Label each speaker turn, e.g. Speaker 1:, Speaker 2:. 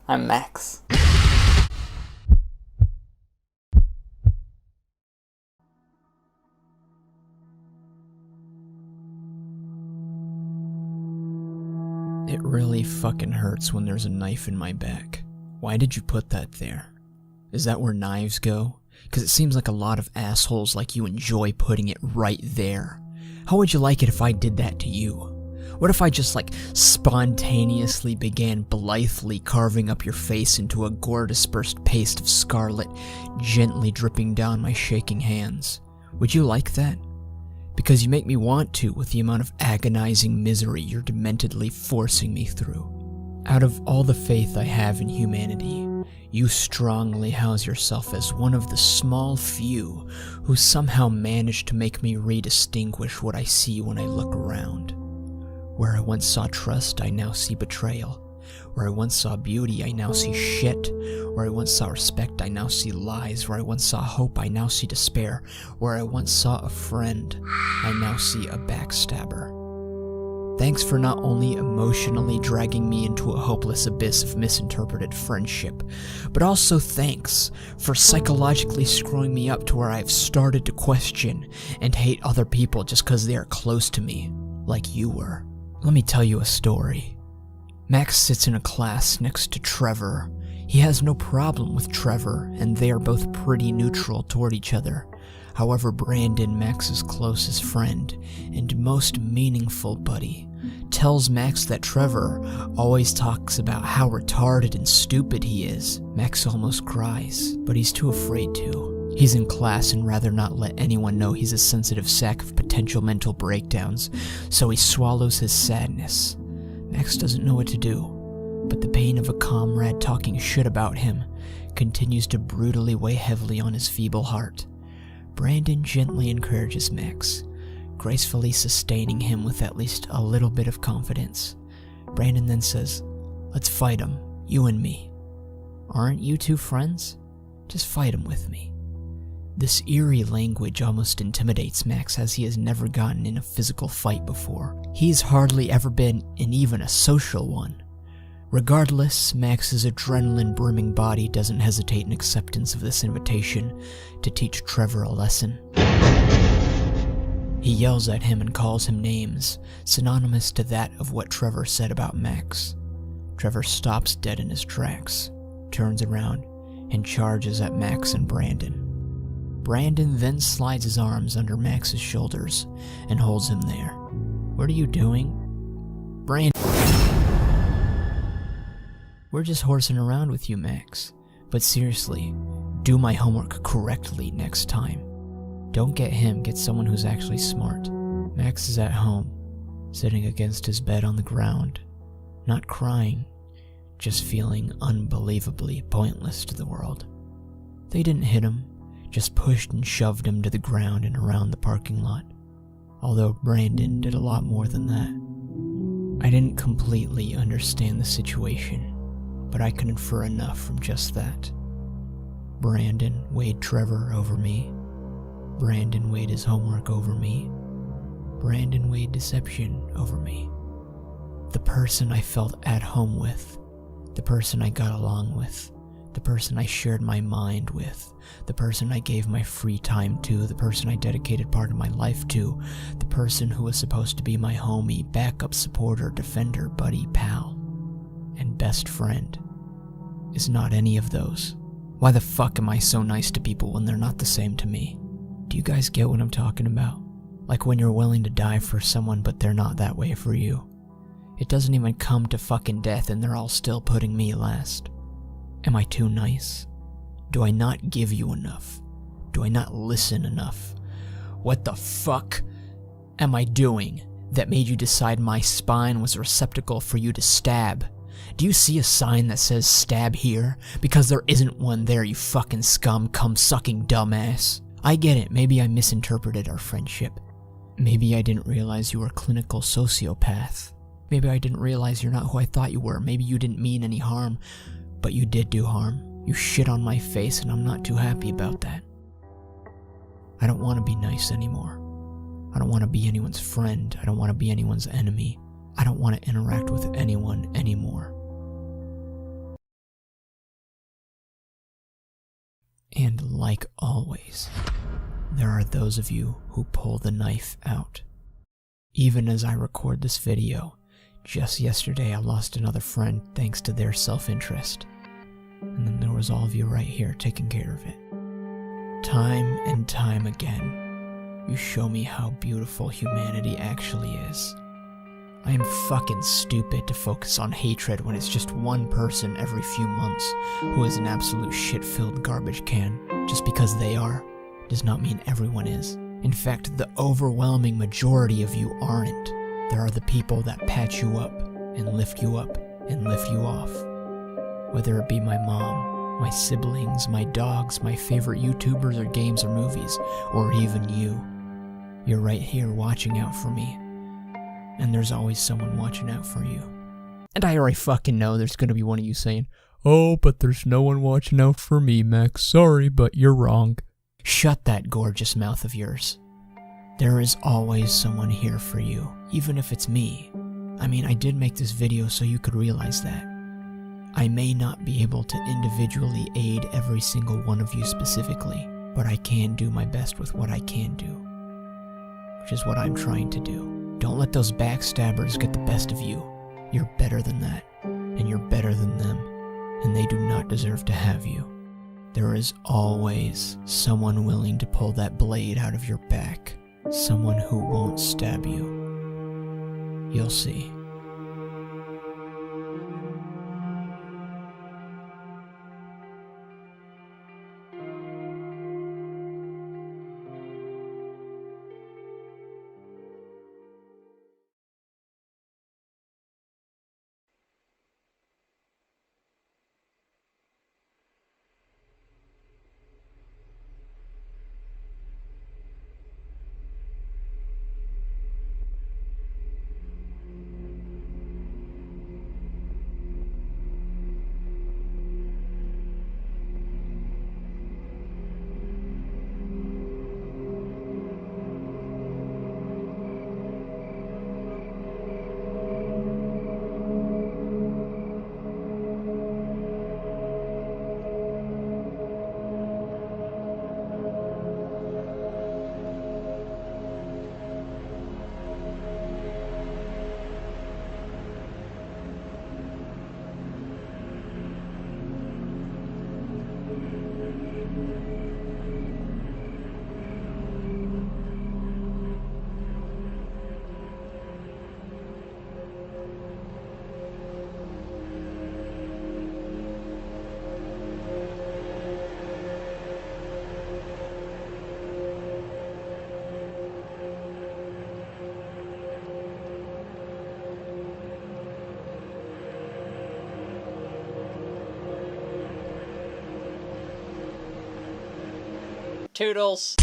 Speaker 1: I'm Max.
Speaker 2: It really fucking hurts when there's a knife in my back. Why did you put that there? Is that where knives go? Because it seems like a lot of assholes like you enjoy putting it right there. How would you like it if I did that to you? What if I just spontaneously began blithely carving up your face into a gore-dispersed paste of scarlet, gently dripping down my shaking hands? Would you like that? Because you make me want to with the amount of agonizing misery you're dementedly forcing me through. Out of all the faith I have in humanity, you strongly house yourself as one of the small few who somehow manage to make me redistinguish what I see when I look around. Where I once saw trust, I now see betrayal. Where I once saw beauty, I now see shit. Where I once saw respect, I now see lies. Where I once saw hope, I now see despair. Where I once saw a friend, I now see a backstabber. Thanks for not only emotionally dragging me into a hopeless abyss of misinterpreted friendship, but also thanks for psychologically screwing me up to where I've started to question and hate other people just because they are close to me, like you were. Let me tell you a story. Max sits in a class next to Trevor. He has no problem with Trevor, and they are both pretty neutral toward each other. However, Brandon, Max's closest friend and most meaningful buddy, tells Max that Trevor always talks about how retarded and stupid he is. Max almost cries, but he's too afraid to. He's in class and rather not let anyone know he's a sensitive sack of potential mental breakdowns, so he swallows his sadness. Max doesn't know what to do, but the pain of a comrade talking shit about him continues to brutally weigh heavily on his feeble heart. Brandon gently encourages Max, gracefully sustaining him with at least a little bit of confidence. Brandon then says, "Let's fight him, you and me. Aren't you two friends? Just fight him with me." This eerie language almost intimidates Max, as he has never gotten in a physical fight before. He's hardly ever been in even a social one. Regardless, Max's adrenaline-brimming body doesn't hesitate in acceptance of this invitation to teach Trevor a lesson. He yells at him and calls him names, synonymous to that of what Trevor said about Max. Trevor stops dead in his tracks, turns around, and charges at Max and Brandon. Brandon then slides his arms under Max's shoulders and holds him there. "What are you doing?" "Brandon, we're just horsing around with you, Max. But seriously, do my homework correctly next time. Don't get him, get someone who's actually smart." Max is at home, sitting against his bed on the ground, not crying, just feeling unbelievably pointless to the world. They didn't hit him, just pushed and shoved him to the ground and around the parking lot. Although Brandon did a lot more than that. I didn't completely understand the situation, but I could infer enough from just that. Brandon weighed Trevor over me. Brandon weighed his homework over me. Brandon weighed deception over me. The person I felt at home with, the person I got along with, the person I shared my mind with, the person I gave my free time to, the person I dedicated part of my life to, the person who was supposed to be my homie, backup supporter, defender, buddy, pal, and best friend, is not any of those. Why the fuck am I so nice to people when they're not the same to me? Do you guys get what I'm talking about? Like when you're willing to die for someone but they're not that way for you. It doesn't even come to fucking death and they're all still putting me last. Am I too nice? Do I not give you enough? Do I not listen enough? What the fuck am I doing that made you decide my spine was a receptacle for you to stab? Do you see a sign that says stab here? Because there isn't one there, you fucking scum, cum-sucking dumbass. I get it, maybe I misinterpreted our friendship. Maybe I didn't realize you were a clinical sociopath. Maybe I didn't realize you're not who I thought you were. Maybe you didn't mean any harm. But you did do harm. You shit on my face and I'm not too happy about that. I don't want to be nice anymore. I don't want to be anyone's friend. I don't want to be anyone's enemy. I don't want to interact with anyone anymore. And like always, there are those of you who pull the knife out. Even as I record this video, just yesterday I lost another friend thanks to their self-interest. And then there was all of you right here taking care of it. Time and time again, you show me how beautiful humanity actually is. I am fucking stupid to focus on hatred when it's just one person every few months who is an absolute shit-filled garbage can. Just because they are, does not mean everyone is. In fact, the overwhelming majority of you aren't. There are the people that patch you up, and lift you up, and lift you off. Whether it be my mom, my siblings, my dogs, my favorite YouTubers or games or movies, or even you. You're right here watching out for me. And there's always someone watching out for you. And I already fucking know there's gonna be one of you saying, "Oh, but there's no one watching out for me, Max. Sorry, but you're wrong." Shut that gorgeous mouth of yours. There is always someone here for you, even if it's me. I mean, I did make this video so you could realize that. I may not be able to individually aid every single one of you specifically, but I can do my best with what I can do. Which is what I'm trying to do. Don't let those backstabbers get the best of you. You're better than that, and you're better than them, and they do not deserve to have you. There is always someone willing to pull that blade out of your back, someone who won't stab you. You'll see.
Speaker 1: Toodles.